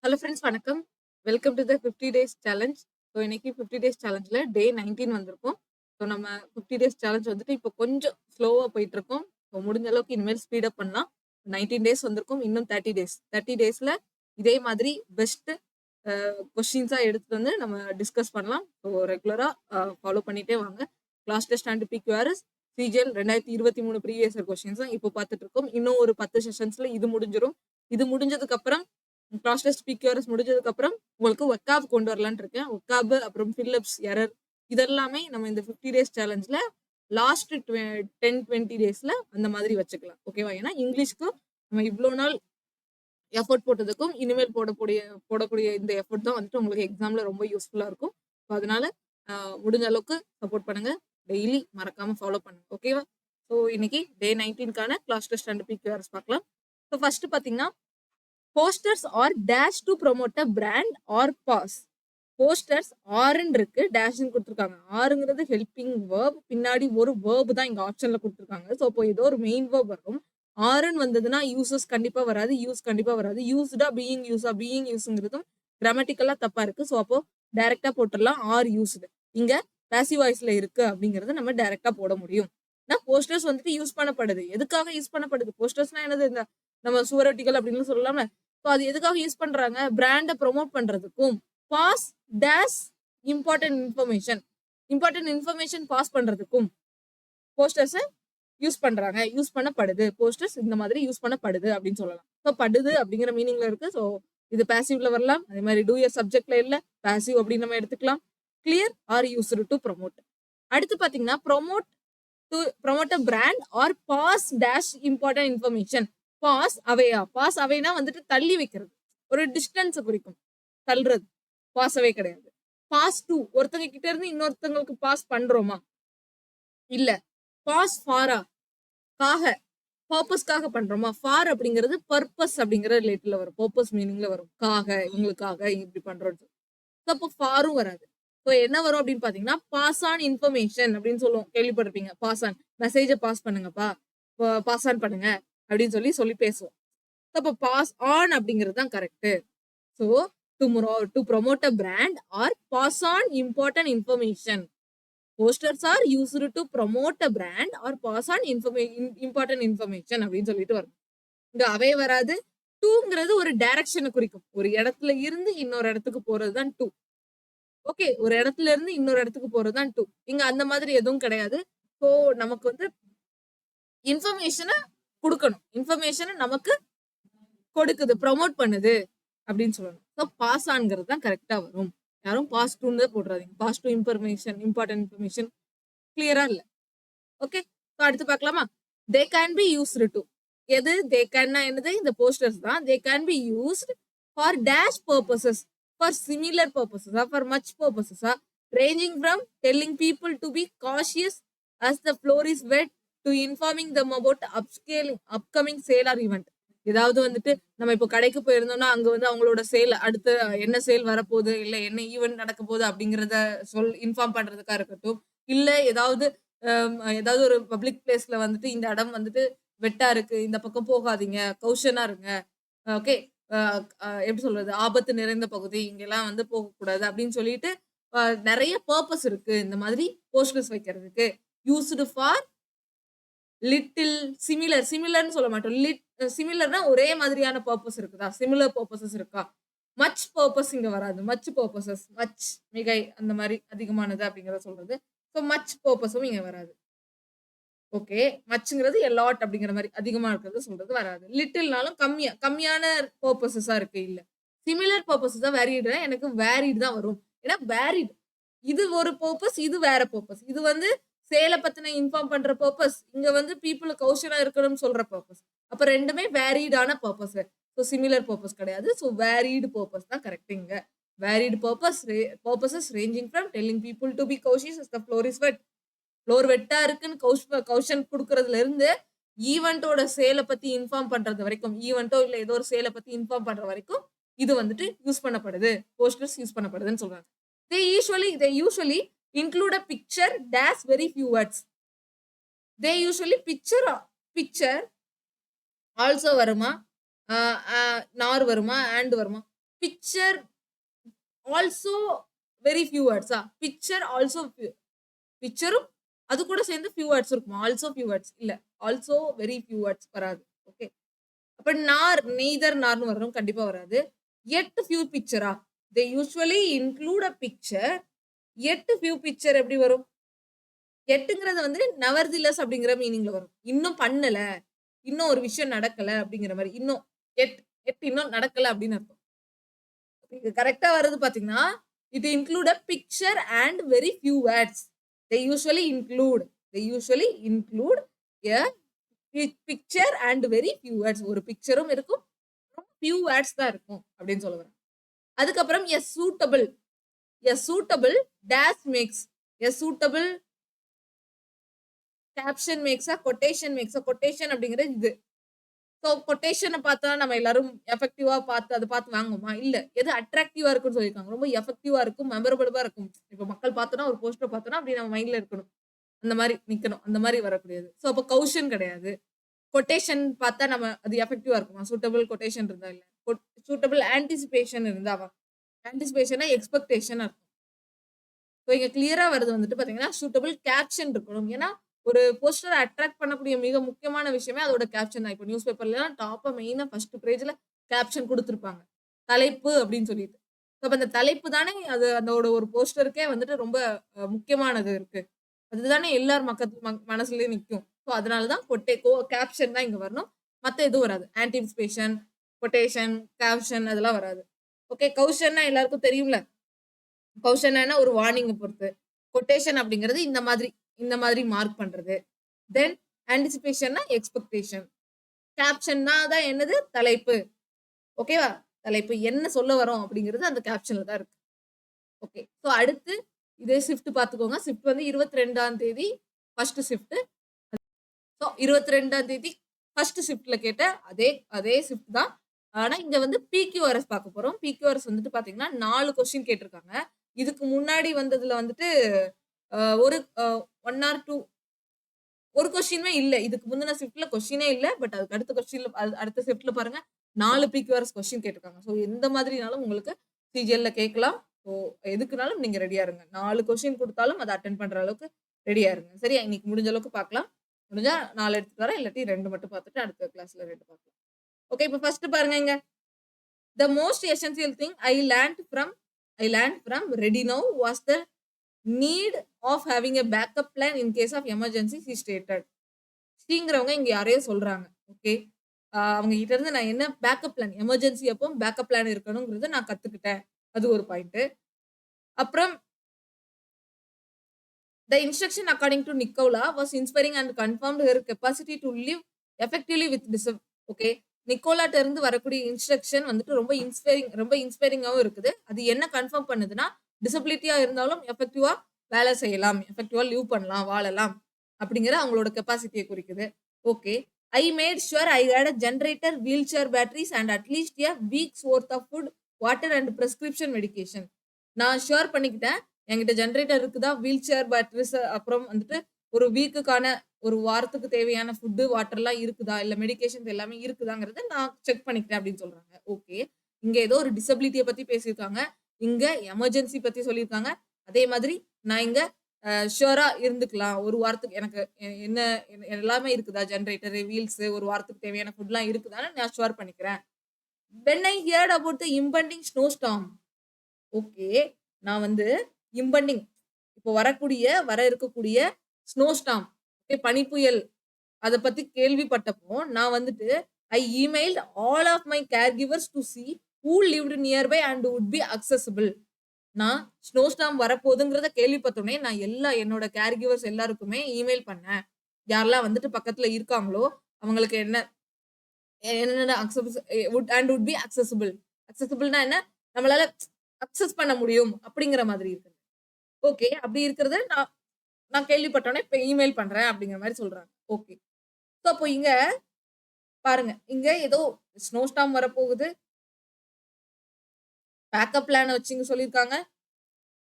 Hello friends வணக்கம். Welcome to the 50 days challenge. So இன்னைக்கு 50 days சேலஞ்சில் டே 19 வந்திருக்கும். ஸோ நம்ம 50 டேஸ் சேலஞ்ச் வந்துட்டு இப்போ கொஞ்சம் ஸ்லோவாக போயிட்டு இருக்கோம். ஸோ முடிஞ்ச அளவுக்கு இனிமேல் ஸ்பீடப் பண்ணலாம். 19 டேஸ் வந்திருக்கும், இன்னும் 30 டேஸ். 30 டேஸில் இதே மாதிரி பெஸ்ட்டு கொஸ்டின்ஸாக எடுத்துட்டு வந்து நம்ம டிஸ்கஸ் பண்ணலாம். ஸோ ரெகுலராக ஃபாலோ பண்ணிட்டே வாங்க. Class test and PQRS CGL 2023 previous year questions தான் இப்போ பார்த்துட்டு இருக்கோம். இன்னும் ஒரு 10 செஷன்ஸில் இது முடிஞ்சிடும். இது முடிஞ்சதுக்கு அப்புறம் கிளாஸ் டெஸ்ட் பிக்யூஆர்எஸ் முடிஞ்சதுக்கு அப்புறம் உங்களுக்கு ஒக்காப் கொண்டு வரலான்னு இருக்கேன். ஒக்காப் அப்புறம் ஃபில்லப்ஸ் எரர் இதெல்லாமே நம்ம இந்த 50 டேஸ் சேலஞ்சில் லாஸ்ட் 10-20 டேஸ்ல அந்த மாதிரி வச்சுக்கலாம். ஓகேவா? ஏன்னா இங்கிலீஷ்க்கு நம்ம இவ்வளோ நாள் எஃபோர்ட் போட்டதுக்கும் இனிமேல் போடக்கூடிய இந்த எஃபோர்ட் தான் வந்துட்டு உங்களுக்கு எக்ஸாம்ல ரொம்ப யூஸ்ஃபுல்லா இருக்கும். ஸோ அதனால முடிஞ்ச அளவுக்கு சப்போர்ட் பண்ணுங்க. டெய்லி மறக்காம ஃபாலோ பண்ணுங்க. ஓகேவா? ஸோ இன்னைக்கு டே 19க்கான கிளாஸ் டெஸ்ட் அண்ட் பிக்யூஆர்எஸ் பார்க்கலாம். ஸோ ஃபர்ஸ்ட் பார்த்தீங்கன்னா posters are dash to promote a brand or pass. Posters ஆர்ன்னு இருக்கு, டேஷ்னு கொடுத்துருக்காங்க. ஆருங்கிறது ஹெல்பிங் வேர்ப், பின்னாடி ஒரு வேர்ப் தான் இங்க ஆப்ஷன்ல கொடுத்துருக்காங்க. ஸோ அப்போ ஏதோ ஒரு மெயின் வேர்ப் வரும். ஆர்ன்னு வந்ததுன்னா யூசஸ் கண்டிப்பா வராது, யூஸ் கண்டிப்பா வராது. யூஸ்டா பீயிங் யூஸா, பீயிங் யூஸ்ங்கிறதும் கிராமட்டிக்கலா தப்பா இருக்கு. ஸோ அப்போ டைரக்டா போட்டுடலாம் ஆர் யூஸ்டு. இங்க பாசிவ் வாய்ஸ்ல இருக்கு அப்படிங்கறத நம்ம டைரக்டா போட முடியும். போஸ்டர்ஸ் வந்துட்டு யூஸ் பண்ணப்படுது. எதுக்காக யூஸ் பண்ணப்படுது? போஸ்டர்ஸ்னா என்னது? இந்த நம்ம சுவரொட்டிகள் அப்படின்னு சொல்லலாம்ல. ஸோ அது எதுக்காக யூஸ் பண்றாங்க? பிராண்டை ப்ரொமோட் பண்றதுக்கும், pass dash important information pass பண்றதுக்கும் போஸ்டர்ஸ் யூஸ் பண்றாங்க, யூஸ் பண்ணப்படுது. போஸ்டர்ஸ் இந்த மாதிரி யூஸ் பண்ணப்படுது அப்படின்னு சொல்லலாம். ஸோ படுது அப்படிங்கிற மீனிங்ல இருக்கு. ஸோ இது பாசிவ்ல வரலாம். அதே மாதிரி டூ இயர் சப்ஜெக்ட்ல இல்ல, பாசிவ் அப்படின்னு நம்ம எடுத்துக்கலாம். Clear are used to promote. அடுத்து பாத்தீங்கன்னா promote a brand or pass dash important information. Pass அவேயா? பாஸ் அவேனா வந்துட்டு தள்ளி வைக்கிறது, ஒரு டிஸ்டன்ஸ் குறிக்கும். தள்ளுறது பாஸ் அவே கிடையாது. பாஸ் டு, ஒருத்தங்க கிட்ட இருந்து இன்னொருத்தங்களுக்கு பாஸ் பண்றோமா? இல்ல. பாஸ் ஃபாரா? காக, பர்பஸ்க்காக பண்றோமா? ஃபார் அப்படிங்கிறது பர்பஸ் அப்படிங்கிற ரிலேட்டிவ்ல வரும், பர்பஸ் மீனிங்ல வரும். காக, இவங்களுக்காக இப்படி பண்றோம். அப்போ ஃபாரும் வராது. ஸோ என்ன வரும் அப்படின்னு பாத்தீங்கன்னா பாஸ் ஆன் இன்ஃபர்மேஷன் அப்படின்னு சொல்லுவோம், கேள்விப்பட்டிருப்பீங்க. பாஸ் ஆன், மெசேஜை பாஸ் பண்ணுங்கப்பா, பாஸ் ஆன் பண்ணுங்க அப்படின்னு சொல்லி பேசுவோம். அப்போ பாஸ் ஆன் அப்படிங்கிறது தான் correct. So to promote a brand or pass on important information. Posters are used to promote a brand or pass on important information அப்படின்னு சொல்லிட்டு வரும். இங்க அவே வராது. டூங்கிறது ஒரு டைரக்ஷனை குறிக்கும். ஒரு இடத்துல இருந்து இன்னொரு இடத்துக்கு போறது தான் டூ. ஓகே, ஒரு இடத்துல இருந்து இன்னொரு இடத்துக்கு போறதுதான் டூ. இங்க அந்த மாதிரி எதுவும் கிடையாது. ஸோ நமக்கு வந்து இன்ஃபர்மேஷனை கொடுக்கணும், இன்ஃபர்மேஷனை நமக்கு கொடுக்குது, ப்ரொமோட் பண்ணுது அப்படின்னு சொல்லணும். ஸோ பாஸ் ஆன்ங்கிறது தான் கரெக்டா வரும். யாரும் பாஸ் டூன்னு போடுறாதீங்க. Pass to information, important information கிளியரா இல்ல. ஓகே, ஸோ அடுத்து பார்க்கலாமா? They can be used to. எது தே கேன்னா என்னது? இந்த போஸ்டர்ஸ் தான். They can be used for dash purposes, for similar பர்பசஸா, ஃபார் மச் பர்பசஸா, ranging from telling people to be cautious as the floor is wet to informing them about upcoming sale or event. ஏதாவது வந்துட்டு நம்ம இப்போ கடைக்கு போயிருந்தோம்னா அங்க வந்து அவங்களோட சேல், அடுத்து என்ன சேல் வரப்போகுது, இல்ல என்ன ஈவெண்ட் நடக்க போகுது அப்படிங்கறத இன்ஃபார்ம் பண்றதுக்கா இருக்கட்டும், இல்ல ஏதாவது ஒரு பப்ளிக் பிளேஸ்ல வந்துட்டு இந்த இடம் வந்துட்டு வெட்டா இருக்கு, இந்த பக்கம் போகாதீங்க, கௌஷனா இருங்க, ஓகே, எப்படி சொல்றது, ஆபத்து நிறைந்த பகுதி, இங்கெல்லாம் வந்து போகக்கூடாது அப்படின்னு சொல்லிட்டு நிறைய பர்பஸ் இருக்கு இந்த மாதிரி போஸ்டர்ஸ் வைக்கிறதுக்கு. யூஸ்டு ஃபார் லிட்டில் சிமிலர்னு சொல்ல மாட்டோம். சிமிலர்னா ஒரே மாதிரியான பர்பஸ் இருக்குதா, சிமிலர் பர்பசஸ் இருக்கா. மச் பர்பஸ் இங்க வராது. மச் பர்பசஸ், மச் மிகை, அந்த மாதிரி அதிகமானது அப்படிங்கறத சொல்றது. ஸோ மச் பர்பஸும் இங்க வராது. ஓகே, மச்ங்கிறது லாட் அப்படிங்கிற மாதிரி அதிகமா இருக்கிறது சொல்றது வராது. லிட்டில்னாலும் கம்மியான பர்பஸஸா இருக்கு. இல்ல சிமிலர் பர்பஸ் தான் வேரிட். எனக்கு வேரிட் தான் வரும். ஏன்னா வேரிட், இது ஒரு பர்பஸ், இது வேற பர்பஸ். இது வந்து சேலை பத்தின இன்ஃபார்ம் பண்ற பர்பஸ், இங்க வந்து பீப்புள் கௌஷனா இருக்கணும்னு சொல்ற பர்பஸ். அப்ப ரெண்டுமே வேரிடான பர்பஸ். ஸோ சிமிலர் பர்பஸ் கிடையாது. ஸோ வேரிடு பர்பஸ் தான் கரெக்ட். இங்க varied purposes ranging from telling people to be cautious as the floor is wet. Floor வெட்டா இருக்குன்னு கௌஷன் கொடுக்கறதுல இருந்து ஈவெண்டோட சேலை பத்தி இன்ஃபார்ம் பண்றது வரைக்கும், ஈவெண்டோ இல்ல ஏதோ ஒரு சேலை பத்தி இன்ஃபார்ம் பண்ற வரைக்கும் இது வந்துட்டு யூஸ் பண்ணப்படுது, போஸ்டர்ஸ் யூஸ் பண்ணப்படுதுன்னு சொல்றாங்க. they usually include a picture dash very few words. they usually picture also வருமா, நார் வருமா, and வருமா? பிக்சர் ஆல்சோ வெரி ஃபியூ வேர்ட்ஸா? பிக்சர் ஆல்சோ பிக்சரும் அது கூட சேர்ந்து ஃபியூ வேர்ட்ஸ் இருக்குமா? ஆல்சோ ஃபியூ வேர்ட்ஸ் இல்ல. ஆல்சோ வெரி ஃபியூ வேர்ட்ஸ் வராது. ஓகே. அப்ப நெய்தர் நார்ன்னு வரும். கண்டிப்பா வராது. எட் ஃபியூ பிக்சரா? They usually include a picture. At few picture எப்படி வரும்? எட்டுங்கிறது வந்து நெவர்திலெஸ் அப்படிங்கிற மீனிங்ல வரும். இன்னும் பண்ணல. இன்னும் ஒரு விஷயம் நடக்கல அப்படிங்கிற மாரி. இன்னும் எட் எட் இன்னும் நடக்கல அப்படின்னு அர்த்தம். இது கரெக்ட்டா வருது பார்த்தீங்கன்னா, it include a picture and very few words. They usually include a picture and very few words. ஒரு பிக்சரும் இருக்கும். ஃபியூ வேர்ட்ஸ் தான் இருக்கும் அப்படின்னு சொல்ல வரேன். அதுக்கப்புறம் a suitable dash makes. A suitable caption மேக்ஸா, கொட்டேஷன் மேக்ஸா. கொட்டேஷன் அப்படிங்கிறது இது. ஸோ கொட்டேஷன பார்த்தா நம்ம எல்லாரும் எஃபெக்டிவா பார்த்து அத பார்த்து வாங்குவோமா? இல்ல. எது அட்ராக்டிவா இருக்குன்னு சொல்லியிருக்காங்க. ரொம்ப எஃபெக்டிவா இருக்கும், மெமரபிளா இருக்கும். இப்ப மக்கள் பார்த்தோம்னா, ஒரு போஸ்டர் பார்த்தோம்னா, அப்படி நம்ம மைண்ட்ல இருக்கணும். அந்த மாரி நிக்கணும். அந்த மாரி வரக்கூடியது. ஸோ அப்ப கௌஷன் கிடையாது. கொட்டேஷன் பார்த்தா நம்ம அது எஃபெக்டிவா இருக்குமா? சூட்டபிள் கொட்டேஷன் இருந்தா இல்ல. சூட்டபிள் ஆன்டிசிபேஷன் இருந்தாவா? ஆன்டிசிபேஷன்னா எக்ஸ்பெக்டேஷன் அர்த்தம். ஸோ இங்க கிளியரா வருது வந்துட்டு பார்த்தீங்கன்னா, சூட்டபிள் கேப்ஷன் இருக்கணும். ஏன்னா, ஒரு போஸ்டர அட்ராக்ட் பண்ணக்கூடிய மிக முக்கியமான விஷயமே அதோட கேப்ஷன் தான். இப்ப நியூஸ் பேப்பர்லாம் டாப்பா மெயினா ஃபர்ஸ்ட் பேஜ்ல கேப்ஷன் குடுத்திருப்பாங்க. தலைப்பு அப்படின்னு சொல்லிட்டு. அப்ப அந்த தலைப்பு தானே அது அதோட ஒரு போஸ்டருக்கே வந்துட்டு ரொம்ப முக்கியமானது இருக்கு. அதுதானே எல்லார் மனசுலயும் நிக்கும். ஸோ அதனால தான் கேப்ஷன் தான் இங்க வரணும். மத்த எதுவும் வராது. ஆன்டிசிபேஷன், கொட்டேஷன், கேப்ஷன் அதெல்லாம் வராது. ஓகே. கௌஷன்னா எல்லாருக்கும் தெரியும்ல. கௌஷன்னா ஒரு வார்னிங்க பொறுத்து. கொட்டேஷன் அப்படிங்கிறது இந்த மாதிரி மார்க் பண்றது. தென் ஆன்டிசிபேஷன்னா எக்ஸ்பெக்டேஷன். கேப்ஷன்னா தான் என்னது? தலைப்பு. ஓகேவா? தலைப்பு என்ன சொல்ல வரோம் அப்படிங்கிறது அந்த கேப்ஷன்ல தான் இருக்கு. ஓகே. ஸோ அடுத்து இதே ஷிஃப்ட் பார்த்துக்கோங்க. ஷிஃப்ட் வந்து 22ஆம் தேதி ஃபர்ஸ்ட் ஷிஃப்ட். ஸோ 22ஆம் தேதி ஃபர்ஸ்ட் ஷிஃப்ட்ல கேட்ட அதே அதே ஷிஃப்ட் தான். ஆனா இங்க வந்து பிக்யூஆர்எஸ் பார்க்க போறோம். பிக்யூஆர்எஸ் வந்துட்டு பார்த்தீங்கன்னா 4 கொஸ்டின் கேட்டிருக்காங்க. இதுக்கு முன்னாடி வந்ததுல வந்துட்டு ஒரு 1 ஆர் 2 ஒரு கொஸ்டினுமே இல்ல. இதுக்கு முந்தின ஷிஃப்ட்ல கொஸ்டினே இல்ல. பட் அதுக்கு அடுத்த ஷிஃப்ட்ல பாருங்க 4 பிக்யூஆர்எஸ் கொஸ்டின் கேட்டிருக்காங்க. ஸோ எந்த மாதிரினாலும் உங்களுக்கு சிஜிஎல்ல கேட்கலாம். ஸோ எதுக்குனாலும் நீங்க ரெடியா இருங்க. 4 கொஸ்டின் குடுத்தாலும் அத அட்டெண்ட் பண்ற அளவுக்கு ரெடியா இருங்க. சரியா? இன்னைக்கு முடிஞ்ச அளவுக்கு பார்க்கலாம். முடிஞ்சா 4 எடுத்துட்டு வரேன். இல்லாட்டி 2 மட்டும் பார்த்துட்டு அடுத்த கிளாஸ்ல 2 பார்க்கலாம். ஓகே. இப்ப ஃபர்ஸ்ட் பாருங்க இங்க. The most essential thing I learned from Ready Now was the need of having a backup plan in case of emergency, he stated. ஸ்ரீங்கிறவங்க இங்க யாரையோ சொல்றாங்க. ஓகே. அவங்க கிட்ட இருந்து நான் என்ன பேக்கப் பிளான் எமர்ஜென்சி அப்போ பேக்கப் பிளான் இருக்கணுங்கிறத நான் கத்துக்கிட்டேன். அது ஒரு பாயிண்ட். அப்புறம் the instruction according to Nicola was inspiring and confirmed her capacity to live effectively with okay. நிக்கோலாட்ட இருந்து வரக்கூடிய இன்ஸ்ட்ரக்ஷன் வந்துட்டு ரொம்ப இன்ஸ்பைரிங்காவும் இருக்குது. அது என்ன கன்ஃபார்ம் பண்ணுதுன்னா, டிசபிலிட்டியா இருந்தாலும் எஃபெக்டிவா வேலை செய்யலாம். எஃபெக்டிவா லிவ் பண்ணலாம், வாழலாம் அப்படிங்கிற அவங்களோட கெப்பாசிட்டிய குறிக்குது. Okay. I made sure I had a generator, wheelchair batteries and at least a week's worth of food, water and prescription medication. நான் ஷூர் பண்ணிக்கிட்டேன். என்கிட்ட ஜெனரேட்டர் இருக்குதா, வீல் சேர் பேட்டரிஸ், அப்புறம் வந்துட்டு ஒரு வீக்குக்கான ஒரு வாரத்துக்கு தேவையான ஃபுட், வாட்டர்லாம் இருக்குதா, இல்ல மெடிகேஷன்ஸ் எல்லாமே இருக்குதாங்கிறத நான் செக் பண்ணிக்கிட்டேன் அப்படின்னு சொல்றாங்க. ஓகே. இங்க ஏதோ ஒரு டிசபிலிட்டிய பத்தி பேசியிருக்காங்க. இங்க எமர்ஜென்சி பத்தி சொல்லியிருக்காங்க. அதே மாதிரி நான் இங்க ஷூரா இருந்துக்கலாம். ஒரு வாரத்துக்கு எனக்கு என்ன எல்லாமே இருக்குதா, ஜெனரேட்டர், வீல்ஸ், ஒரு வாரத்துக்கு தேவையான ஃபுட்லாம் இருக்குதான்னு நான் ஷூர் பண்ணிக்கிறேன். when I heard about the impending snowstorm. Okay. நான் வந்து இம்பெண்டிங் இப்போ வர இருக்கக்கூடிய ஸ்னோஸ்டார்ம், ஓகே, பனிப்புயல் அத பத்தி கேள்விப்பட்டப்போ நான் வந்துட்டு I emailed all of my caregivers to see who lived nearby and would be accessible. நான் ஸ்னோஸ்டார்ம் வரப்போகுதுங்கிறத கேள்விப்பட்டோனே நான் என்னோட கேர் கிவர்ஸ் எல்லாருக்குமே இமெயில் பண்ணேன். யாரெல்லாம் வந்துட்டு பக்கத்துல இருக்காங்களோ அவங்களுக்கு என்னென்ன would be accessible. accessibleனா என்ன? நம்மளால அக்சஸ் பண்ண முடியும் அப்படிங்கிற மாதிரி இருக்கு. ஓகே. அப்படி இருக்கிறத நான் கேள்விப்பட்டோனே இப்ப இமெயில் பண்றேன் அப்படிங்கிற மாதிரி சொல்றாங்க. ஓகே. சோ அப்போ இங்க பாருங்க. இங்க ஏதோ ஸ்னோஸ்டார்ம் வரப்போகுது. பேக்கப் பிளான வச்சு சொல்லியிருக்காங்க.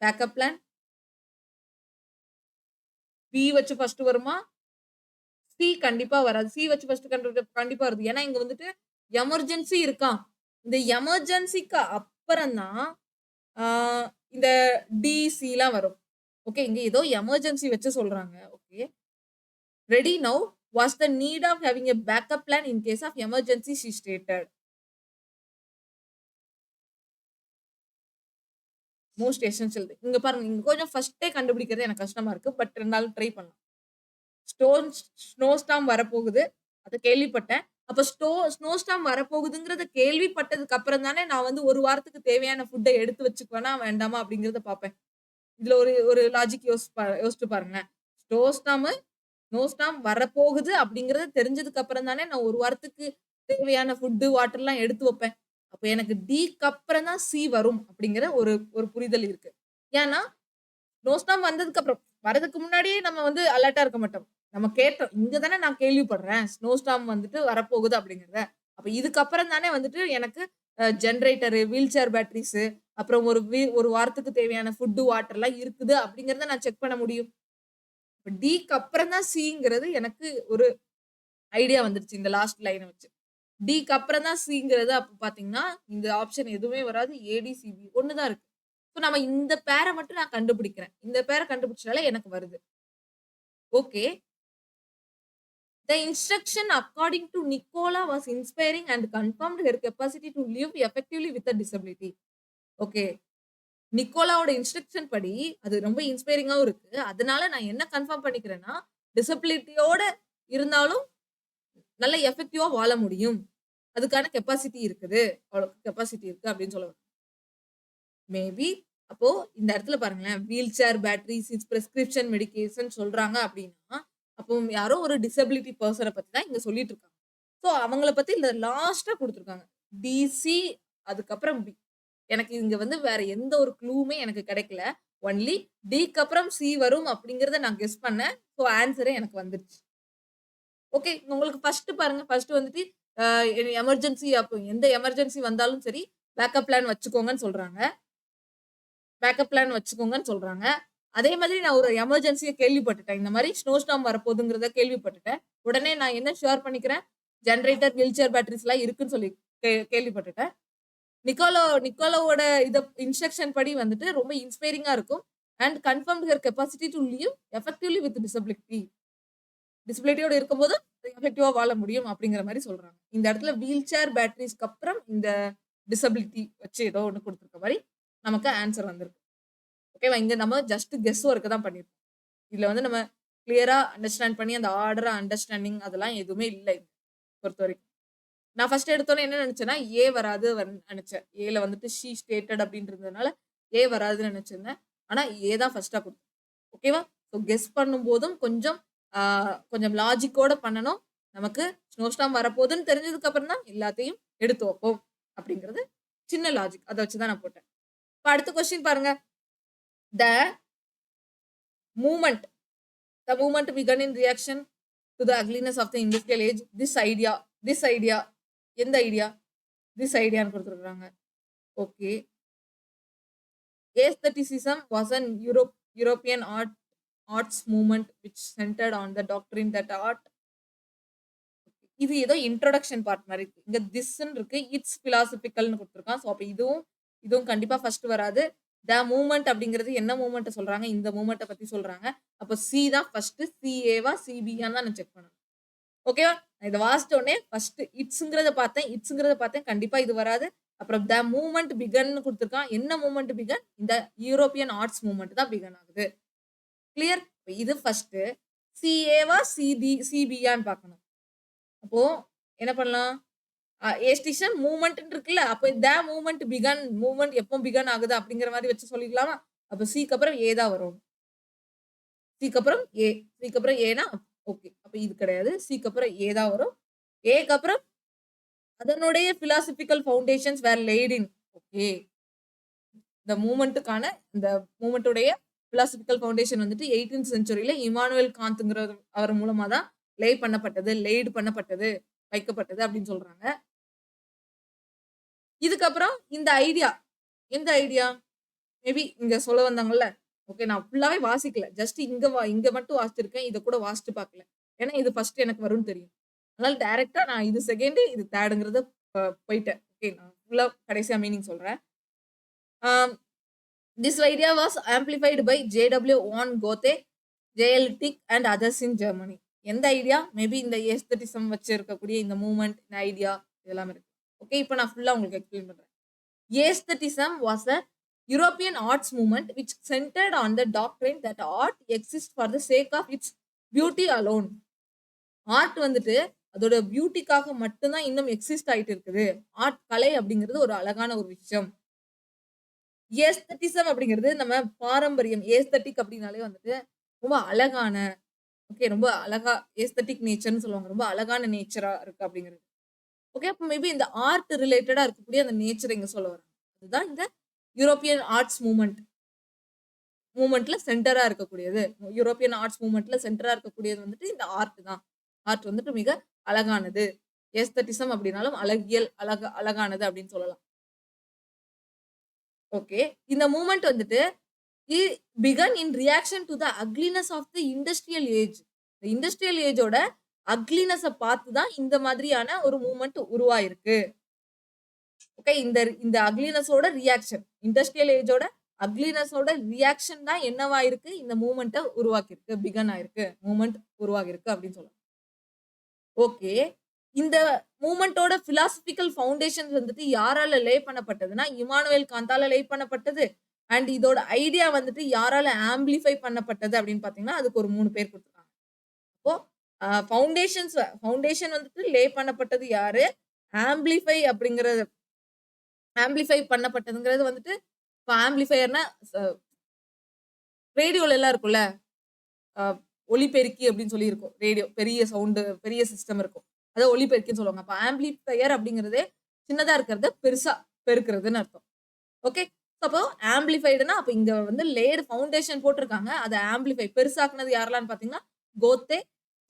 பேக்கப் பிளான் பி வச்சு ஃபர்ஸ்ட் வருமா? சி கண்டிப்பா வராது. சி வச்சு ஃபர்ஸ்ட் கண்டிப்பா வருது. ஏன்னா இங்க வந்துட்டு எமர்ஜென்சி இருக்காம். இந்த எமர்ஜென்சிக்கு அப்புறம் தான் இந்த டிசிலாம் வரும். ஓகே. இங்க ஏதோ எமர்ஜென்சி வச்சு சொல்றாங்க. Okay. Ready now was the need of having a backup plan in case of emergency she stated. Most essential. இங்க பாருங்க. இங்க கொஞ்சம் ஃபர்ஸ்ட்டே கண்டுபிடிக்கிறது எனக்கு கஷ்டமா இருக்கு. பட் இருந்தாலும் ட்ரை பண்ணலாம். ஸ்னோ ஸ்டார்ம் வரப்போகுது. அத கேள்விப்பட்டேன். அப்ப ஸ்னோ ஸ்டார்ம் வரப்போகுதுங்கிறத கேள்விப்பட்டதுக்கு அப்புறம் தானே நான் வந்து 1 வாரத்துக்கு தேவையான ஃபுட்ட எடுத்து வச்சுக்குவேனா, வேண்டாமா அப்படிங்கிறத பார்ப்பேன். இதுல ஒரு ஒரு லாஜிக் யோசிச்சு பாருங்களேன். ஸ்னோ ஸ்டார்மு ஸ்னோ ஸ்டார்ம் வரப்போகுது அப்படிங்கிறது தெரிஞ்சதுக்கு அப்புறம் தானே நான் 1 வாரத்துக்கு தேவையான ஃபுட்டு, வாட்டர்லாம் எடுத்து வைப்பேன். அப்ப எனக்கு டிக்கு அப்புறம் தான் சி வரும் அப்படிங்கிற ஒரு ஒரு புரிதல் இருக்கு. ஏன்னா, ஸ்னோ ஸ்டார்ம் வந்ததுக்கு அப்புறம் வரதுக்கு முன்னாடியே நம்ம வந்து அலர்ட்டா இருக்க மாட்டோம். நம்ம கேட்டோம். இங்க தானே நான் கேள்விப்படுறேன். ஸ்னோ ஸ்டார்ம் வந்துட்டு வரப்போகுது அப்படிங்கிறத. அப்ப இதுக்கப்புறம் தானே வந்துட்டு எனக்கு ஜெனரேட்டரு, வீல் சேர் பேட்டரீஸு, அப்புறம் ஒரு வாரத்துக்கு தேவையான ஃபுட்டு, வாட்டர்லாம் இருக்குது அப்படிங்கிறத நான் செக் பண்ண முடியும். இப்ப டிக்கு அப்புறம் தான் சிங்கிறது எனக்கு ஒரு ஐடியா வந்துருச்சு இந்த லாஸ்ட் லைன வச்சு. டிக்கு அப்புறம் தான் சிங்கிறது அப்ப பார்த்தீங்கன்னா, இந்த ஆப்ஷன் எதுவுமே வராது. ஏடிசிபி ஒண்ணு தான் இருக்கு. ஸோ நம்ம இந்த பேர மட்டும் நான் கண்டுபிடிக்கிறேன். இந்த பேர கண்டுபிடிச்சனால எனக்கு வருது. Okay. The instruction according to Nicola was inspiring and confirmed her capacity to live effectively with a disability. Okay. நிக்கோலாவோட இன்ஸ்ட்ரக்ஷன் படி அது ரொம்ப இன்ஸ்பைரிங்காவும் இருக்கு. அதனால நான் என்ன கன்ஃபார்ம் பண்ணிக்கிறேன்னா, டிசபிலிட்டியோட இருந்தாலும் நல்ல எஃபெக்டிவா வாழ முடியும். அதுக்கான கெப்பாசிட்டி இருக்குது. அவளுக்கு கெப்பாசிட்டி இருக்கு அப்படின்னு சொல்ல வரேன். மேபி அப்போ இந்த இடத்துல பாருங்களேன், wheelchair, batteries, prescription medication சொல்றாங்க அப்படின்னா, அப்போ யாரோ ஒரு டிசபிலிட்டி பெர்சன பத்தி தான் இங்க சொல்லிட்டு இருக்காங்க. ஸோ அவங்கள பத்தி இந்த லாஸ்ட்டா குடுத்துருக்காங்க. டிசி அதுக்கப்புறம் பி. எனக்கு இங்க வந்து வேற எந்த ஒரு க்ளூவுமே எனக்கு கிடைக்கல. ஒன்லி டிக்கு அப்புறம் சி வரும் அப்படிங்கிறத நான் கெஸ் பண்ணேன். ஸோ ஆன்ஸரே எனக்கு வந்துருச்சு. ஓகே. உங்களுக்கு ஃபர்ஸ்ட் பாருங்க. ஃபர்ஸ்ட் வந்துட்டு அ எமர்ஜென்சி அப்போ எந்த எமர்ஜென்சி வந்தாலும் சரி, பேக்கப் பிளான் வச்சுக்கோங்கன்னு சொல்றாங்க. பேக்கப் பிளான் வச்சுக்கோங்கன்னு சொல்றாங்க. அதே மாதிரி நான் ஒரு எமர்ஜென்சிய கேள்விப்பட்டுட்டேன். இந்த மாரி ஸ்னோ ஸ்டார்ம் வரப்போதுங்கிறத கேள்விப்பட்டுட்டேன். உடனே நான் என்ன ஷூர் பண்ணிக்கிறேன், ஜெனரேட்டர், வீல் சேர் பேட்டரீஸ்லாம் இருக்குன்னு சொல்லி கேள்விப்பட்டுட்டேன். நிக்கோலோவோட இன்ஸ்ட்ரக்ஷன் படி வந்துட்டு ரொம்ப இன்ஸ்பைரிங்கா இருக்கும். And confirmed her capacity to live effectively with disability. டிசபிலிட்டியோட இருக்கும்போது எஃபெக்டிவா வாழ முடியும் அப்படிங்கிற மாரி சொல்றாங்க. இந்த இடத்துல வீல் சேர் பேட்டரீஸ்க்கு அப்புறம் இந்த டிசபிலிட்டி வச்சு ஏதோ ஒண்ணு குடுத்துருக்க மாரி நமக்கு ஆன்ஸர் வந்திருக்கு. ஓகேவா? இங்க நம்ம ஜஸ்ட் கெஸ் ஒர்க் தான் பண்ணியிருக்கோம். இதுல வந்து நம்ம கிளியரா அண்டர்ஸ்டாண்ட் பண்ணி அந்த ஆர்டரா அண்டர்ஸ்டாண்டிங் அதெல்லாம் எதுவுமே இல்ல இங்க பொறுத்தவரைக்கும். நான் ஃபர்ஸ்ட் எடுத்தோனே என்ன நெனச்சேன்னா, ஏ வராது நெனச்சேன். ஏல வந்துட்டு ஷி ஸ்டேட்டட் அப்டின்றதுனால ஏ வராதுன்னு நெனச்சிருந்தேன். ஆனா ஏ தான் ஃபர்ஸ்ட்டா குடுத்தேன். ஓகேவா? ஸோ கெஸ் பண்ணும்போதும் கொஞ்சம் ஆ கொஞ்சம் லாஜிக்கோட பண்ணணும். நமக்கு ஸ்னோ ஸ்டார்ம் வரப்போதுன்னு தெரிஞ்சதுக்கு அப்புறம் தான் எல்லாத்தையும் எடுத்து வைப்போம். அப்படிங்கிறது சின்ன லாஜிக். அத வச்சு தான் நான் போட்டேன். இப்ப அடுத்த கொஸ்டின் பாருங்க. The movement the movement began in reaction to the ugliness of the industrial age. This idea எந்த ஐடியா? திஸ் ஐடியான்னு குடுத்துருக்காங்க. Okay. Aestheticism was an European arts movement which centered on the doctrine that art. இது ஏதோ introduction part மாரி இருக்கு. இங்க திஸ்ன்னு இருக்கு. It's பிலாசபிக்கல்னு குடுத்துருக்கான். So அப்ப இதுவும் கண்டிப்பா ஃபர்ஸ்ட் வராது. த மூவ்மெண்ட் அப்படிங்கிறது என்ன மூவ்மெண்ட்ட சொல்றாங்க? இந்த மூவ்மெண்ட்ட பத்தி சொல்றாங்க. அப்ப சி தான் ஃபர்ஸ்ட். சிஏவா, சிபியான்னு தான் நான் செக் பண்ணணும். ஓகேவா? நான் இத வாசிச்ச உடனே ஃபர்ஸ்ட் இட்ஸ்ங்கிறத பார்த்தேன். கண்டிப்பா இது வராது. அப்புறம் த மூவ்மெண்ட் பிகன்னு குடுத்துருக்கான். என்ன மூவ்மெண்ட் பிகன்? இந்த யூரோப்பியன் ஆர்ட்ஸ் மூவ்மெண்ட் தான் பிகன் ஆகுது. கிளியர்? இது ஃபர்ஸ்ட். சிஏவா, சிபியான்னு பார்க்கணும். அப்போ என்ன பண்ணலாம்? ஏஸ்டிஷன் மூவ்மெண்ட்ன்னு இருக்குல்ல. அப்ப த மூவ்மெண்ட் எப்போ பிகன் ஆகுது அப்படிங்கிற மாரி வச்சு சொல்லிக்கலாமா? அப்ப சிக்கு அப்புறம் ஏ தான் வரும். சிக்கு அப்புறம் ஏ. சிக்கு அப்புறம் ஏன்னா ஓகே. அப்ப இது கிடையாது. சிக்கு அப்புறம் ஏ தான் வரும். ஏக்கு அப்புறம் அதனுடைய பிலாசபிக்கல் ஃபவுண்டேஷன்ஸ் வேர் லேய்ட் இன். ஓகே. இந்த மூவ்மெண்ட்டுக்கான இந்த மூவ்மெண்ட்டுடைய பிலாசபிக்கல் ஃபவுண்டேஷன் வந்துட்டு 18த் செஞ்சுரியில இமானுவேல் காந்த்ங்கிற அவர் மூலமா தான் லேய்ட் பண்ணப்பட்டது, வைக்கப்பட்டது அப்படின்னு சொல்றாங்க. இதுக்கப்புறம் இந்த ஐடியா. எந்த ஐடியா? மேபி இங்க சொல்ல வந்தாங்கல்ல. ஓகே. நான் ஃபுல்லாவே வாசிக்கல. ஜஸ்ட் இங்க மட்டும் வாசிச்சிருக்கேன். இத கூட வாசிச்சு பார்க்கல. ஏன்னா இது ஃபர்ஸ்ட் எனக்கு வரும்னு தெரியும். அதனால டைரக்ட்டா நான் இது செகண்ட், இது தேர்ட்ங்கிறத போயிட்டேன். ஓகே. நான் ஃபுல்லா கடைசியா மீனிங் சொல்றேன். This idea was amplified by J.W. von Goethe, J.L. Tick and others in Germany. எந்த ஐடியா? மேபி இந்த ஏஸ்தட்டிசம் வச்சு இருக்கக்கூடிய இந்த மூவ்மெண்ட், இந்த ஐடியா இதெல்லாம் இருக்கு. ஓகே, இப்போ நான் ஃபுல்லா உங்களுக்கு எக்ஸ்பிளைன் பண்றேன். Aestheticism was a European arts movement which centered on the doctrine that art exists for the sake of its beauty alone. Art வந்துட்டு அதோட பியூட்டிக்காக மட்டும்தான் இன்னும் எக்ஸிஸ்ட் ஆயிட்டு இருக்குது. ஆர்ட் கலை அப்படிங்கிறது ஒரு அழகான ஒரு விஷயம். ஏஸ்தட்டிசம் அப்படிங்கிறது நம்ம பாரம்பரியம். ஏஸ்தட்டிக் அப்படின்னாலே வந்துட்டு ரொம்ப அழகான, ஓகே, ரொம்ப அழகா ஏஸ்தட்டிக் நேச்சர்னு சொல்லுவாங்க. ரொம்ப அழகான நேச்சரா இருக்கு அப்படிங்கிறது. ஓகே, அப்ப மேபி இந்த ஆர்ட் ரிலேட்டடா இருக்கக்கூடிய அந்த நேச்சர் இங்க சொல்ல வராங்க. அதுதான் இந்த யூரோப்பியன் ஆர்ட்ஸ் மூவ்மெண்ட்ல சென்டரா இருக்கக்கூடியது. யூரோப்பியன் ஆர்ட்ஸ் மூவ்மெண்ட்ல சென்டரா இருக்கக்கூடியது வந்துட்டு இந்த ஆர்ட் தான். ஆர்ட் வந்துட்டு மிக அழகானது. ஏஸ்தட்டிசம் அப்படின்னாலும் அழகியல், அழகானது அப்படின்னு சொல்லலாம். ஓகே, இந்த மூவ்மெண்ட் வந்துட்டு began in reaction to the ugliness of the industrial age. இந்த இண்டஸ்ட்ரியல் ஏஜோட அக்லினஸ பார்த்து தான் இந்த மாதிரியான ஒரு மூவ்மெண்ட் உருவாயிருக்கு. ஓகே, இந்த அக்லினஸோட ரியாக்ஷன், இண்டஸ்ட்ரியல் ஏஜோட அக்லினஸோட ரியாக்ஷன் தான் என்னவாயிருக்கு, இந்த மூவ்மெண்ட்டை உருவாக்கியிருக்கு, பிகன் ஆயிருக்கு, மூவ்மெண்ட் உருவாகிருக்கு அப்படின்னு சொல்லலாம். ஓகே, இந்த மூவ்மெண்டோட பிலாசபிக்கல் ஃபவுண்டேஷன் வந்துட்டு யாரால லே பண்ணப்பட்டதுன்னா, இமானுவேல் காந்தால லே பண்ணப்பட்டது. அண்ட் இதோட ஐடியா வந்துட்டு யாரால ஆம்பிளிஃபை பண்ணப்பட்டது அப்படின்னு பாத்தீங்கன்னா, அதுக்கு ஒரு 3 பேர் கொடுத்துருக்காங்க. அப்போ ஃபவுண்டேஷன் வந்துட்டு லே பண்ணப்பட்டது யாரு, ஆம்பிளிஃபை பண்ணப்பட்டதுங்கிறது வந்துட்டு, இப்போ ஆம்பிளிஃபையர்னா ரேடியோல எல்லாம் இருக்கும்ல, ஒலிபெருக்கி அப்படின்னு சொல்லி இருக்கும். ரேடியோ பெரிய சவுண்டு, பெரிய சிஸ்டம் இருக்கும். அதை ஒலிபெருக்கின்னு சொல்லுவாங்க. அப்போ ஆம்பிளிஃபையர் அப்படிங்கிறதே சின்னதா இருக்கிறத பெருசா பெருக்கிறதுன்னு அர்த்தம். ஓகே, அப்போ ஆம்பிளிஃபைடுனா அப்போ இங்க வந்து லேடு ஃபவுண்டேஷன் போட்டிருக்காங்க. அதை ஆம்பிளிஃபை பெருசாக்குனது யாரெல்லாம் பாத்தீங்கன்னா, கோத்தே,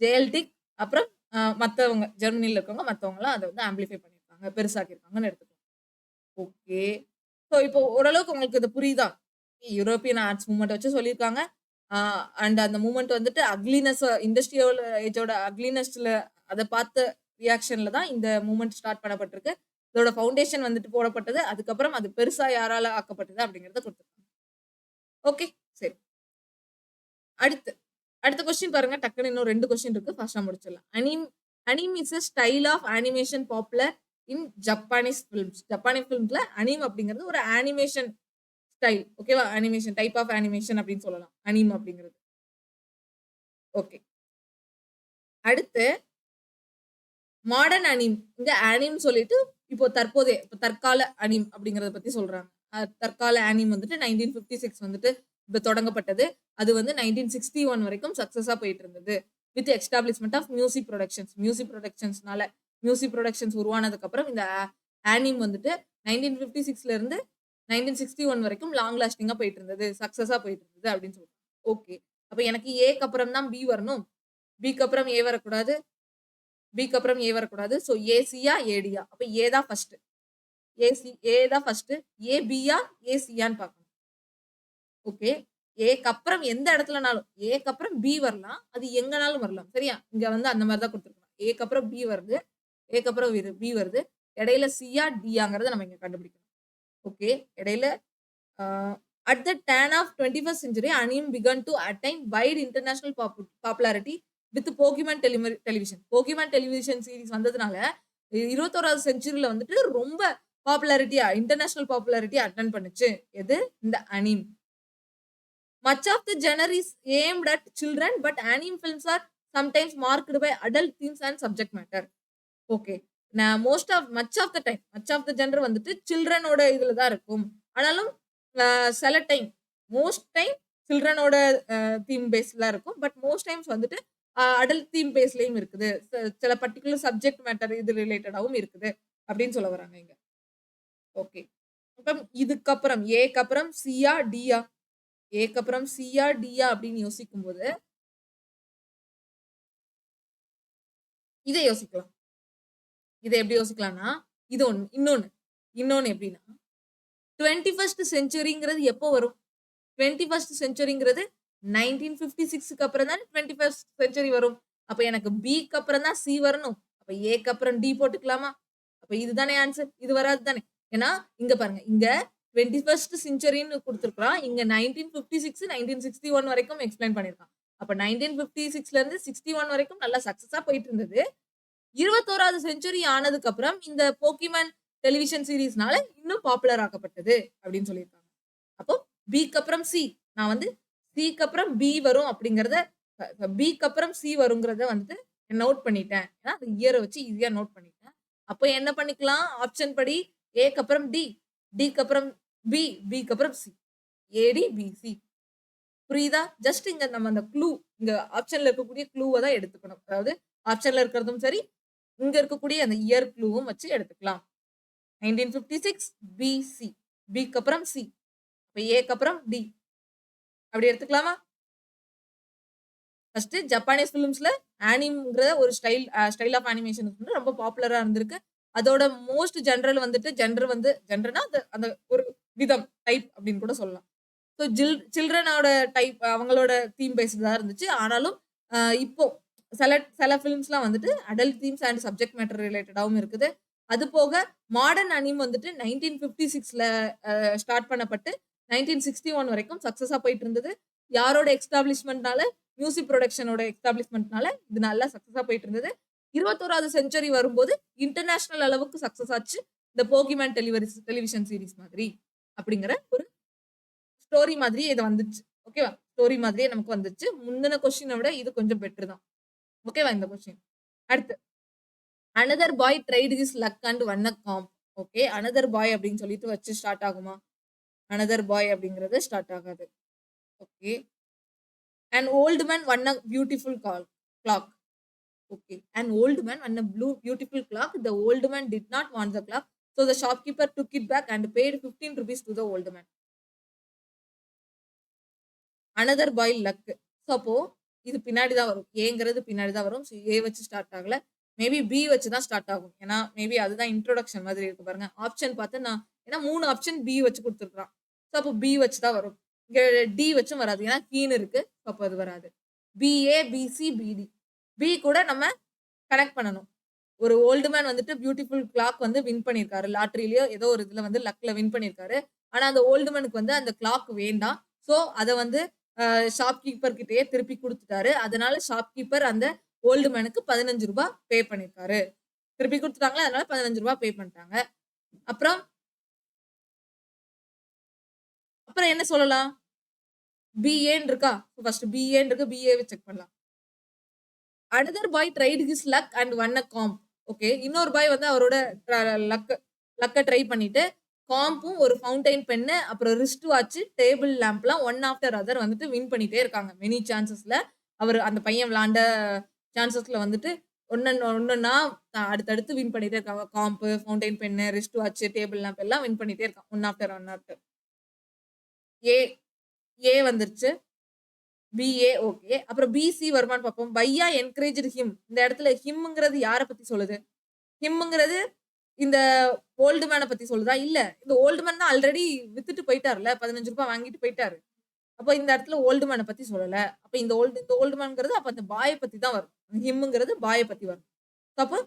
ஜெயல்டிக், அப்புறம் மத்தவங்க ஜெர்மனில இருக்கவங்க, மத்தவங்கலாம் அதை வந்து ஆம்பிளிஃபை பண்ணியிருக்காங்க, பெருசாக்கியிருக்காங்கன்னு எடுத்துக்கலாம். ஓகே, ஸோ இப்போ ஓரளவுக்கு உங்களுக்கு இது புரியுதா? யூரோப்பியன் ஆர்ட்ஸ் மூவ்மெண்ட் வச்சு சொல்லியிருக்காங்க. அண்ட் அந்த மூவ்மெண்ட் வந்துட்டு அக்லினஸ், இண்டஸ்ட்ரியல் ஏஜோட அக்லினஸ்ல அதை பார்த்த ரியாக்ஷன்ல தான் இந்த மூவ்மெண்ட் ஸ்டார்ட் பண்ணப்பட்டிருக்கு. இதோட ஃபவுண்டேஷன் வந்துட்டு போடப்பட்டது. அதுக்கப்புறம் அது பெருசா யாரால ஆக்கப்பட்டது அப்படிங்கிறத கொடுத்துருக்காங்க. ஓகே, சரி. அடுத்த கொஸ்டின் பாருங்க. டக்குன்னு இன்னும் 2 கொஸ்டின் இருக்கு. ஃபாஸ்டா முடிச்சிடலாம். Anime is a style of animation popular in Japanese films. Japanese ஃபிலிம்ஸ்ல அனிம் அப்படிங்கிறது ஒரு அனிமேஷன் ஸ்டைல். ஓகேவா? அனிமேஷன் டைப் ஆஃப் அனிமேஷன் அப்படின்னு சொல்லலாம். அனிம் அப்படிங்கிறது. ஓகே, அடுத்து மாடர்ன் அனிம். இங்க அனிம் சொல்லிட்டு இப்போ தற்கால அனிம் அப்படிங்கறத பத்தி சொல்றாங்க. தற்கால அனிம் வந்துட்டு 1956 வந்துட்டு இப்ப தொடங்கப்பட்டது. அது வந்து 1961 வரைக்கும் சக்சஸா போயிட்டு இருந்தது. With establishment of music productions உருவானதுக்கு அப்புறம் இந்த அனிம் வந்துட்டு 1956ல இருந்து 1961 வரைக்கும் லாங் லாஸ்டிங்கா போயிட்டு இருந்தது, சக்சஸா போயிட்டு இருந்தது அப்படின்னு சொல்றாங்க. ஓகே, அப்ப எனக்கு ஏக்கு அப்புறம் தான் பி வரணும், பிக்கு அப்புறம் ஏ வரக்கூடாது, பிக்கு அப்புறம் ஏ வரக்கூடாது. ஸோ ஏசியா ஏடியா? அப்ப ஏ தான் ஃபர்ஸ்ட். ஏ தான் ஃபர்ஸ்ட். ஏ பியா ஏசியான்னு பார்க்கணும். ஓகே, ஏக்கு அப்புறம் எந்த இடத்துலனாலும், ஏக்கு அப்புறம் பி வரலாம், அது எங்கனாலும் வரலாம். சரியா? இங்க வந்து அந்த மாதிரி தான் கொடுத்துருக்காங்க. ஏக்கு அப்புறம் பி வருது, ஏக்கு அப்புறம் பி வருது, இடையில சியா டியாங்கிறத நம்ம இங்க கண்டுபிடிக்கணும். ஓகே, இடையில at the turn of 21st century, anime began to attain wide international popularity with Pokemon television. Pokemon television series வந்ததுனால 21வது செஞ்சுரியில வந்துட்டு ரொம்ப பாப்புலாரிட்டியா, இன்டர்நேஷனல் பாப்புலாரிட்டி அட்டன் பண்ணுச்சு. எது? இந்த anime. Much of the genre is aimed at children, but anime films are sometimes marked by adult themes and subject matter. Okay, நான் much of the gender வந்துட்டு சில்ட்ரனோட இதுல தான் இருக்கும். ஆனாலும் சில டைம், மோஸ்ட் டைம் சில்ட்ரனோட தீம் பேஸ்ல இருக்கும். பட் மோஸ்ட் டைம்ஸ் வந்துட்டு அடல்ட் தீம் பேஸ்லயும் இருக்குது. சில பர்டிகுலர் சப்ஜெக்ட் மேட்டர் இது ரிலேட்டடாவும் இருக்குது அப்படின்னு சொல்ல வராங்க இங்க. ஓகே, அப்புறம் இதுக்கப்புறம் ஏக்கு அப்புறம் சியா டியா? ஏக்கு அப்புறம் சியா டியா அப்படின்னு யோசிக்கும் போது இதை யோசிக்கலாம். இதை எப்படி யோசிக்கலாம்னா, இது ஒண்ணு. இன்னொன்னு எப்படின்னா, 21st செஞ்சுரிங்கிறது எப்போ வரும்? 21st செஞ்சுரிங்கிறது 1956க்கு அப்புறம் தான் 21st செஞ்சுரி வரும். அப்ப எனக்கு பிக்கு அப்புறம் தான் சி வரணும். அப்ப ஏக்கு அப்புறம் டி போட்டுக்கலாமா? அப்ப இதுதானே ஆன்சர். இது வராது தானே. ஏன்னா இங்க பாருங்க, இங்க 21st செஞ்சுரின்னு குடுத்திருக்கான். இங்க 1956, 1961 வரைக்கும் எக்ஸ்பிளைன் பண்ணியிருக்கான். அப்ப 1956ல இருந்து 61 வரைக்கும் நல்லா சக்சஸா போயிட்டு இருந்தது. 21வது செஞ்சுரி ஆனதுக்கு அப்புறம் இந்த போக்கிமான் டெலிவிஷன் சீரிஸ்னால இன்னும் பாப்புலர் ஆக்கப்பட்டது அப்படின்னு சொல்லியிருக்காங்க. அப்போ பிக்கு அப்புறம் சி. நான் வந்து சிக்கு அப்புறம் பி வரும் அப்படிங்கிறத பிக்கு அப்புறம் சி வருங்கிறத வந்துட்டு நோட் பண்ணிட்டேன். ஏன்னா அந்த இயரை வச்சு ஈஸியா நோட் பண்ணிட்டேன். அப்போ என்ன பண்ணிக்கலாம்? ஆப்ஷன் படி ஏக்கு அப்புறம் டி, டிக்கு அப்புறம் பி, பிக்கு அப்புறம் சி. ஏடி பிசி. புரியுதா? ஜஸ்ட் இங்க நம்ம அந்த க்ளூ, இங்க ஆப்ஷன்ல இருக்கக்கூடிய க்ளூவை தான் எடுத்துக்கணும். அதாவது ஆப்ஷன்ல இருக்கிறதும் சரி, இங்க இருக்கக்கூடிய அந்த இயர் க்ளூவும் வச்சு எடுத்துக்கலாம். 1956 பிசி. பிக்கு அப்புறம் சி. அப்ப ஏக்கு அப்புறம் டி. அப்படி எடுத்துக்கலாமா? ஃபர்ஸ்ட் ஜப்பானீஸ் ஃபிலிம்ஸ்ல ஆனிம்ங்கிற ஒரு ஸ்டைல் ஆஃப் அனிமேஷன் வந்து ரொம்ப பாப்புலரா இருந்திருக்கு. அதோட மோஸ்ட் ஜெனரல் வந்துட்டு ஜெண்டர்னா அந்த அந்த ஒரு விதம் டைப் அப்படின்னு கூட சொல்லலாம். ஸோ சில்ட்ரனோட டைப் அவங்களோட தீம் பேஸ்டு தான் இருந்துச்சு. ஆனாலும் இப்போ சில ஃபிலிம்ஸ்லாம் வந்துட்டு adult themes and subject matter ரிலேட்டடாவும் இருக்குது. அது போக மாடர்ன் அனிம் வந்துட்டு 1956ல ஸ்டார்ட் பண்ணப்பட்டு 1961 வரைக்கும் சக்சஸா போயிட்டு இருந்தது. யாரோட எஸ்டாப்ளிஷ்மெண்ட்னால? மியூசிக் ப்ரொடக்ஷனோட எஸ்டாப்ளிஷ்மெண்ட்னால இது நல்லா சக்சஸா போயிட்டு இருந்தது. 21வது செஞ்சுரி வரும்போது இன்டர்நேஷனல் அளவுக்கு சக்சஸ் ஆச்சு. இந்த போகிமேன் டெலிவிஷன் சீரிஸ் மாதிரி அப்படிங்கிற ஒரு ஸ்டோரி மாதிரியே இது வந்துச்சு. ஓகேவா? ஸ்டோரி மாதிரியே நமக்கு வந்துச்சு. முந்தின கொஸ்டினை விட இது கொஞ்சம் பெட்டர் தான். ஓகேவா இந்த கொஸ்டின்? அடுத்து another boy tried his luck and won a comp. Okay, another boy அப்படின்னு சொல்லிட்டு வச்சு ஸ்டார்ட் ஆகுமா? அனதர் பாய் அப்படிங்கிறது ஸ்டார்ட் ஆகாது. Okay. An old man won a beautiful clock. Okay. An old man won a beautiful clock. The old man did not want the clock. So the shopkeeper took it back and paid 15 rupees to the old man. Another boy luck. So அப்போ இது பின்னாடி தான் வரும். ஏங்கிறது பின்னாடி தான் வரும். So ஏ வச்சு ஸ்டார்ட் ஆகல. மேபி பி வச்சு தான் ஸ்டார்ட் ஆகும். ஏன்னா மேபி அதுதான் இன்ட்ரோடக்ஷன் மாதிரி இருக்கு பாருங்க. ஆப்ஷன் பார்த்து நான் ஏன்னா 3 ஆப்ஷன் பி வச்சு கொடுத்துருக்கான். ஸோ அப்போ பி வச்சு தான் வரும். இங்க டி வச்சும் வராது. ஏன்னா கீன்னு இருக்கு. அப்போ அது வராது. பிஏ, பிசி, பிடி. பி கூட நம்ம கனெக்ட் பண்ணணும். ஒரு ஓல்டு மேன் வந்துட்டு பியூட்டிஃபுல் கிளாக் வந்து வின் பண்ணியிருக்காரு. லாட்டரியிலயோ ஏதோ ஒரு இதுல வந்து லக்ல வின் பண்ணியிருக்காரு. ஆனா அந்த ஓல்டு மேனுக்கு வந்து அந்த கிளாக் வேண்டாம். ஸோ அதை வந்து ஷாப்கீப்பர் கிட்டயே திருப்பி கொடுத்துட்டாரு. அதனால ஷாப்கீப்பர் அந்த ஓல்டு மேனுக்கு 15 ரூபாய் பே பண்ணிருக்காரு. திருப்பி கொடுத்துட்டாங்களா, அதனால 15 ரூபாய் பே பண்ணிட்டாங்க. அப்புறம் அப்புறம் என்ன சொல்லலாம்? பிஏன்னு இருக்கா? ஃபர்ஸ்ட் பிஏன்னு இருக்கு. பிஏவை செக் பண்ணலாம். Another boy tried his luck and won a comp. Okay, இன்னொரு பாய் வந்து அவரோட லக்க ட்ரை பண்ணிட்டு காம்பும் ஒரு ஃபவுண்டைன் பென்னு அப்புறம் ரிஸ்ட் வாட்ச் டேபிள் லேம்ப்லாம் ஒன் ஆஃப்டர் அதர் வந்துட்டு வின் பண்ணிட்டே இருக்காங்க. மெனி சான்சஸ்ல அவர் அந்த பையன் விளாண்ட சான்சஸ்ல வந்துட்டு ஒன்னொன்னா அடுத்தடுத்து வின் பண்ணிட்டே இருக்காங்க. Comb, fountain pen, wrist watch, table lamp எல்லாம் வின் பண்ணிட்டே இருக்கான் ஒன் ஆஃப்டர். ஏ ஏ வந்துருச்சு. BA okay. அப்புறம் பிசி வருமான்னு பார்ப்போம். பையா என்கரேஜ்டு ஹிம். இந்த இடத்துல ஹிம்ங்கிறது யாரை பத்தி சொல்லுது? ஹிம்ங்கிறது இந்த ஓல்டு மேனை பத்தி சொல்லுதா? இல்ல. இந்த ஓல்டு மேன் தான் ஆல்ரெடி வித்துட்டு போயிட்டாருல. 15 ரூபாய் வாங்கிட்டு போயிட்டாரு. அப்ப இந்த இடத்துல ஓல்டு மேனை பத்தி சொல்லல. அப்ப இந்த ஓல்டு மேன்ங்கிறது அப்ப அந்த பாய பத்தி தான் வரும். ஹிம்ங்கிறது பாய பத்தி வரும். அப்ப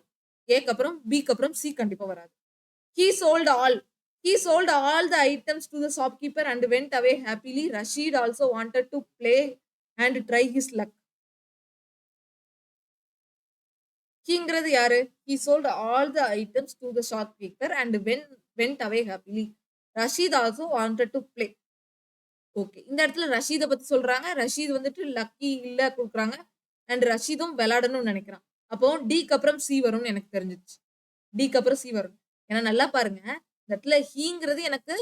ஏக்கு அப்புறம் பிக்கு அப்புறம் சி கண்டிப்பா வராது. He sold all. He sold all the items to the shopkeeper and went away happily. Rashid also wanted to play and try his luck. Heங்கிறது யாரு? He sold all the items to the shopkeeper and went away happily. Rashid also wanted to play. Okay, இந்த இடத்துல ரஷீத பத்தி சொல்றாங்க. ரஷீத் வந்துட்டு lucky இல்ல கொடுக்குறாங்க. And ரஷீதும் விளையாடணும்னு நினைக்கிறான். அப்போ டிக்கு அப்புறம் சி வரும்னு எனக்கு தெரிஞ்சிச்சு. டிக்கு அப்புறம் சி வரும். ஏன்னா நல்லா பாருங்க, இந்த இடத்துல ஹீங்கிறது எனக்கு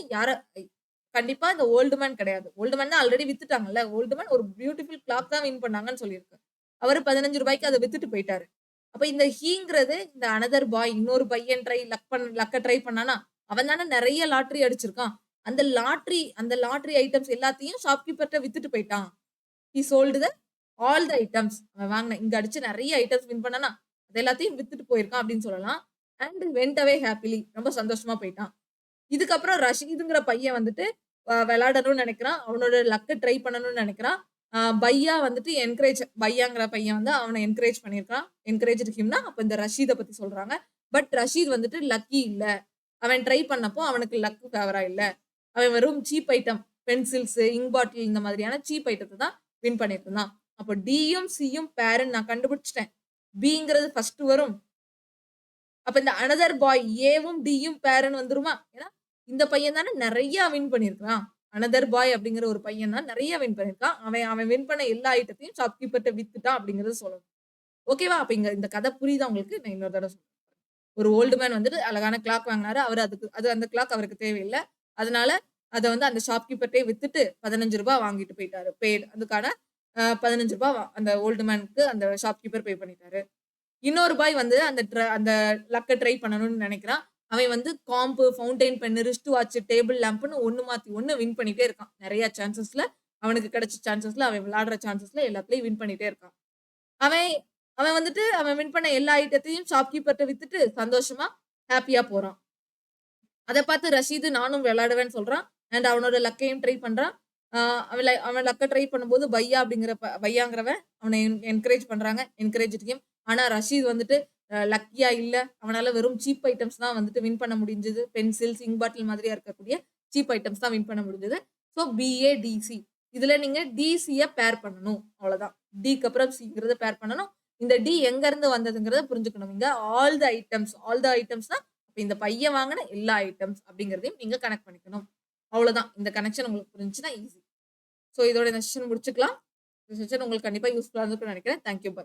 கண்டிப்பா இந்த ஓல்டு மேன் கிடையாது. ஓல்டு மேன் தான் ஆல்ரெடி வித்துட்டாங்கல்ல. ஓல்டு மேன் ஒரு பியூட்டிஃபுல் கிளாக் தான் வின் பண்ணாங்கன்னு சொல்லியிருக்கு. அவரு 15 ரூபாய்க்கு அதை வித்துட்டு போயிட்டாரு. அப்ப இந்த ஹீங்கிறது இந்த அனதர் பாய் இன்னொரு பையன் லக்க ட்ரை பண்ணானா அவன் தானே நிறைய லாட்டரி அடிச்சிருக்கான். அந்த லாட்டரி ஐட்டம்ஸ் எல்லாத்தையும் ஷாப்கீப்பர்ட்ட வித்துட்டு போயிட்டான். He sold all the items. அவன் வாங்கின இங்க அடிச்சு நிறைய ஐட்டம்ஸ் வின் பண்ணானா அது எல்லாத்தையும் வித்துட்டு போயிருக்கான் அப்படின்னு சொல்லலாம். And went away happily. ரொம்ப சந்தோஷமா போயிட்டான். இதுக்கப்புறம் ரஷீதுங்கிற பையன் வந்துட்டு விளையாடணும்னு நினைக்கிறான். அவனோட லக்க ட்ரை பண்ணணும்னு நினைக்கிறான். பையா வந்துட்டு பையாங்கிற பையன் வந்து அவனை என்கரேஜ் பண்ணியிருக்கான். என்கரேஜ் ஹிம்னா அப்ப இந்த ரஷீதை பத்தி சொல்றாங்க. பட் ரஷீத் வந்துட்டு லக்கி இல்ல. அவன் ட்ரை பண்ணப்போ அவனுக்கு லக்கு ஃபேவரா இல்ல. அவன் வெறும் cheap item pencils, ink bottle இந்த மாதிரியான சீப் ஐட்டத்த தான் வின் பண்ணிட்டு இருந்தான். அப்ப டியும், சியும் பேர்ன்னு நான் கண்டுபிடிச்சுட்டேன். பிங்கிறது ஃபர்ஸ்ட் வரும். அப்ப இந்த அனதர் பாய் ஏவும், டியும் பேர்ன்னு வந்துருமா? ஏன்னா, இந்த பையன் தானே நெறைய வின் பண்ணியிருக்கான். அனதர் பாய் அப்படிங்கிற ஒரு பையன் தான் நெறைய வின் பண்ணியிருக்கான். அவன் அவன் வின் பண்ண எல்லா ஐட்டத்தையும் ஷாப்கீப்பர்ட்ட வித்துட்டான் அப்படிங்கிறத சொல்லணும். ஓகேவா? அப்ப இங்க இந்த கதை புரியுதா உங்களுக்கு? நான் இன்னொரு தடவ சொல்றேன். ஒரு ஓல்டு மேன் வந்துட்டு அழகான கிளாக் வாங்குனாரு. அவரு அந்த கிளாக் அவருக்கு தேவையில்ல. அதனால அத வந்து அந்த ஷாப்கீப்பர்ட்டயே வித்துட்டு ரூ. 15 வாங்கிட்டு போயிட்டாரு. அதுக்கான ரூ. 15 அந்த ஓல்டு மேன்க்கு அந்த ஷாப்கீப்பர் பே பண்ணிட்டாரு. இன்னொரு பாய் வந்து அந்த லக்க ட்ரை பண்ணணும்னு நெனைக்கிறான். அவன் வந்து comb, fountain pen, wrist watch, table லேம்ப்ன்னு ஒண்ணு மாத்தி ஒண்ணு வின் பண்ணிட்டே இருக்கான். நெறைய சான்ஸஸ்ல அவனுக்கு கிடைச்ச சான்ஸஸ்ல அவன் விளையாடுற சான்ஸஸ்ல எல்லாத்துலயும் வின் பண்ணிட்டே இருக்கான். அவன் அவன் வந்துட்டு அவன் வின் பண்ண எல்லா ஐட்டத்தையும் ஷாப்கீப்பர்ட்ட வித்துட்டு சந்தோஷமா, ஹேப்பியா போறான். அத பார்த்து ரஷீது நானும் விளையாடுவேன்னு சொல்றான். அண்ட் அவனோட லக்கையும் ட்ரை பண்றான். ஆ அவன் லக்க ட்ரை பண்ணும்போது பையாங்கிறவன் அவன என்கரேஜ் பண்றாங்க. Encouraged him. ஆனா ரஷீத் வந்துட்டு லக்கியா இல்ல. அவனால வெறும் சீப் ஐட்டம்ஸ் தான் வந்துட்டு வின் பண்ண முடிஞ்சது. பென்சில்ஸ், இங்க் பாட்டில் மாதிரியா இருக்கக்கூடிய சீப் ஐட்டம்ஸ் தான் வின் பண்ண முடிஞ்சது. So PA, DC. இதுல நீங்க டிசிய பேர் பண்ணணும். அவ்வளவுதான். டிக்கு அப்புறம் சிங்கிறத பேர் பண்ணணும். இந்த டி எங்க இருந்து வந்ததுங்கிறத புரிஞ்சுக்கணும். இங்க ஆல் த ஐட்டம்ஸ்னா அப்ப இந்த பையன் வாங்குன எல்லா ஐட்டம்ஸ் அப்படிங்கிறதையும் நீங்க கனெக்ட் பண்ணிக்கணும். அவ்வளவுதான். இந்த கனெக்ஷன் உங்களுக்கு புரிஞ்சுச்சுன்னா ஈஸி. சோ இதோட இந்த செஷன் முடிச்சுக்கலாம். இந்த செஷன் உங்களுக்கு கண்டிப்பா யூஸ்ஃபுல்லா இருந்திருக்கும்னு நினைக்கிறேன். Thank you. பை.